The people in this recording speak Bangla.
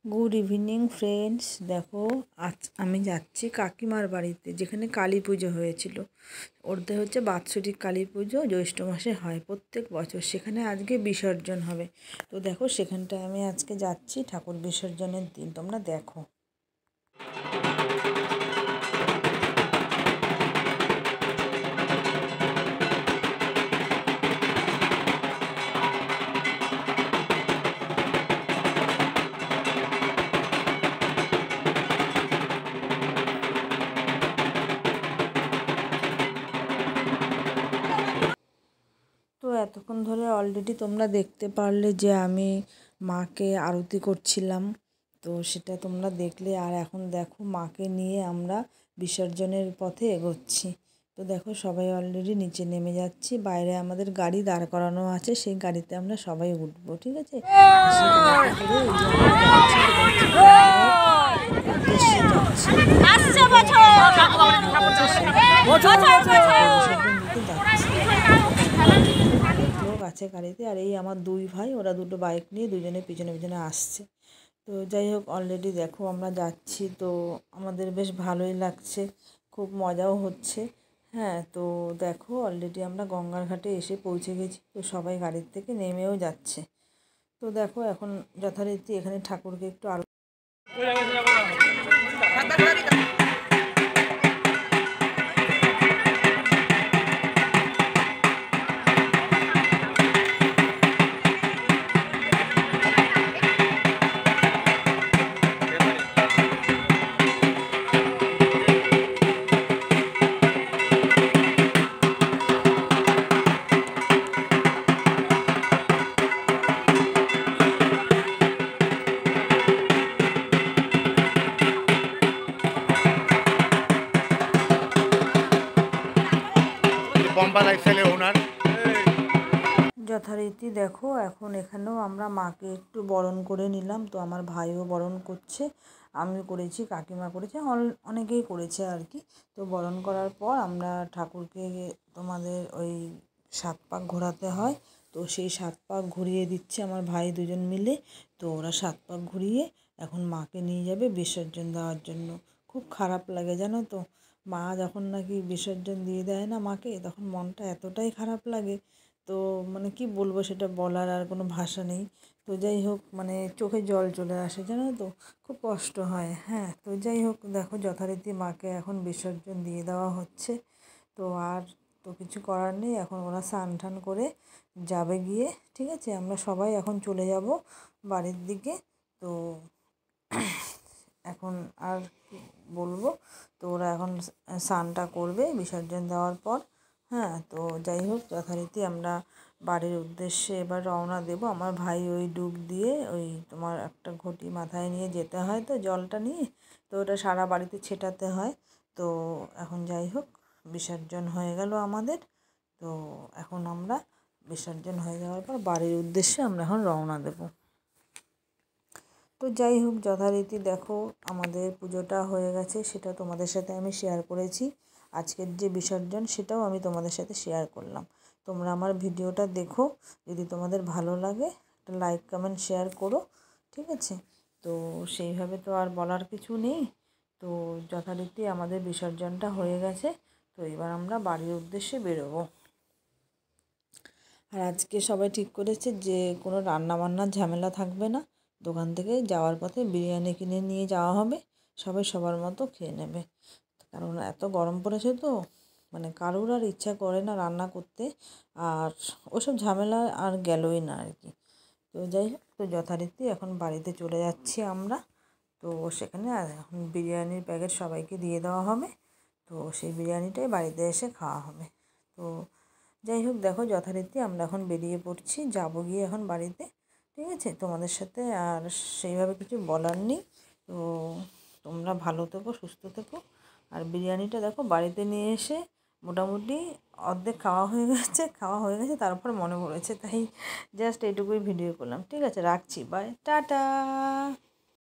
Good evening friends. देखो आज আমি যাচ্ছি কাকিমার বাড়িতে, যেখানে কালী পুজো হয়েছিল। ওদের হচ্ছে বাৎসরিক কালী পুজো জ্যৈষ্ঠ মাসে হয় প্রত্যেক বছর। সেখানে আজকে বিসর্জন হবে। তো দেখো সেখানটায় আমি আজকে যাচ্ছি ঠাকুর বিসর্জনের দিন। তোমরা দেখো। তো এতক্ষণ ধরে অলরেডি তোমরা দেখতে পারলে যে আমি মাকে আরতি করছিলাম, তো সেটা তোমরা দেখলে। আর এখন দেখো মাকে নিয়ে আমরা বিসর্জনের পথে এগোচ্ছি। তো দেখো সবাই অলরেডি নিচে নেমে যাচ্ছি। বাইরে আমাদের গাড়ি দাঁড় করানো আছে, সেই গাড়িতে আমরা সবাই উঠবো, ঠিক আছে। লোক আছে গাড়িতে, আর এই আমার দুই ভাই, ওরা দুটো বাইক নিয়ে দুজনে পিছনে পিছনে আসছে। তো যাই হোক অলরেডি দেখো আমরা যাচ্ছি, তো আমাদের বেশ ভালোই লাগছে, খুব মজাও হচ্ছে। হ্যাঁ, তো দেখো অলরেডি আমরা গঙ্গার ঘাটে এসে পৌঁছে গেছি। তো সবাই গাড়ির থেকে নেমেও যাচ্ছে। তো দেখো এখন যথারীতি এখানে ঠাকুরকে একটু আরো যথারীতি দেখো এখন এখানেও আমরা মাকে একটু বরণ করে নিলাম। তো আমার ভাইও বরণ করছে, আমিও করেছি, কাকিমা করেছে, অনেকেই করেছে আর কি। তো বরণ করার পর আমরা ঠাকুরকে তোমাদের ওই 7 পাক ঘোরাতে হয়। তো সেই 7 পাক ঘুরিয়ে দিচ্ছে আমার ভাই দুজন মিলে। তো ওরা 7 পাক ঘুরিয়ে এখন মাকে নিয়ে যাবে বিসর্জন দেওয়ার জন্য। খুব খারাপ লাগে জানো তো, মা যখন নাকি বিসর্জন দিয়ে দেয় না মাকে, তখন মনটা এতটাই খারাপ লাগে। তো মানে কি বলবো, সেটা বলার আর কোনো ভাষা নেই। তো যাই হোক মানে চোখে জল চলে আসে জানো তো, খুব কষ্ট হয়। হ্যাঁ, তো যাই হোক দেখো যথারীতি মাকে এখন বিসর্জন দিয়ে দেওয়া হচ্ছে। তো আর তো কিছু করার নেই, এখন ওরা স্নান টান করে যাবে গিয়ে, ঠিক আছে। আমরা সবাই এখন চলে যাব বাড়ির দিকে। তো এখন আর কি বলবো, তো ওরা এখন স্নানটা করবে বিসর্জন দেওয়ার পর। হ্যাঁ, তো যাই হোক যথারীতি আমরা বাড়ির উদ্দেশ্যে এবার রওনা দেব। আমার ভাই ওই ডুব দিয়ে ওই তোমার একটা ঘটি মাথায় নিয়ে যেতে হয়, তো জলটা নিয়ে তো ওটা সারা বাড়িতে ছেটাতে হয়। তো এখন যাই হোক বিসর্জন হয়ে গেল আমাদের। তো এখন আমরা বিসর্জন হয়ে যাওয়ার পর বাড়ির উদ্দেশ্যে আমরা এখন রওনা দেব। তো যাই হোক যথারীতি দেখো আমাদের পুজোটা হয়ে গেছে, সেটা তোমাদের সাথে আমি শেয়ার করেছি। আজকের যে বিসর্জন সেটাও আমি তোমাদের সাথে শেয়ার করলাম। তোমরা আমার ভিডিওটা দেখো, যদি তোমাদের ভালো লাগে একটা লাইক কমেন্ট শেয়ার করো, ঠিক আছে। তো সেইভাবে তো আর বলার কিছু নেই। তো যথারীতি আমাদের বিসর্জনটা হয়ে গেছে। তো এবার আমরা বাড়ির উদ্দেশ্যে বেরোবো। আর আজকে সবাই ঠিক করেছে যে কোনো রান্নাবান্নার ঝামেলা থাকবে না। দোকান থেকে যাওয়ার পথে বিরিয়ানি কিনে নিয়ে যাওয়া হবে, সবাই সবার মতো খেয়ে নেবে। কারণ এত গরম পড়েছে তো, মানে কারোর আর ইচ্ছা করে না রান্না করতে। আর ওসব ঝামেলা আর গেলই না আর কি। তো যাই হোক, তো যথারীতি এখন বাড়িতে চলে যাচ্ছি আমরা। তো সেখানে এখন বিরিয়ানির প্যাকেট সবাইকে দিয়ে দেওয়া হবে। তো সেই বিরিয়ানিটাই বাড়িতে এসে খাওয়া হবে। তো যাই হোক দেখো যথারীতি আমরা এখন বেরিয়ে পড়ছি, যাব গিয়ে এখন বাড়িতে, ঠিক আছে। তোমাদের সাথে আর সেইভাবে কিছু বলার নেই। তো তোমরা ভালো থেকো, সুস্থ থেকো। আর বিরিয়ানিটা দেখো বাড়িতে নিয়ে এসে মোটামুটি অর্ধেক খাওয়া হয়ে গেছে, তারপর মনে পড়েছে, তাই জাস্ট এইটুকুই ভিডিও করলাম, ঠিক আছে। রাখছি, বাই, টাটা।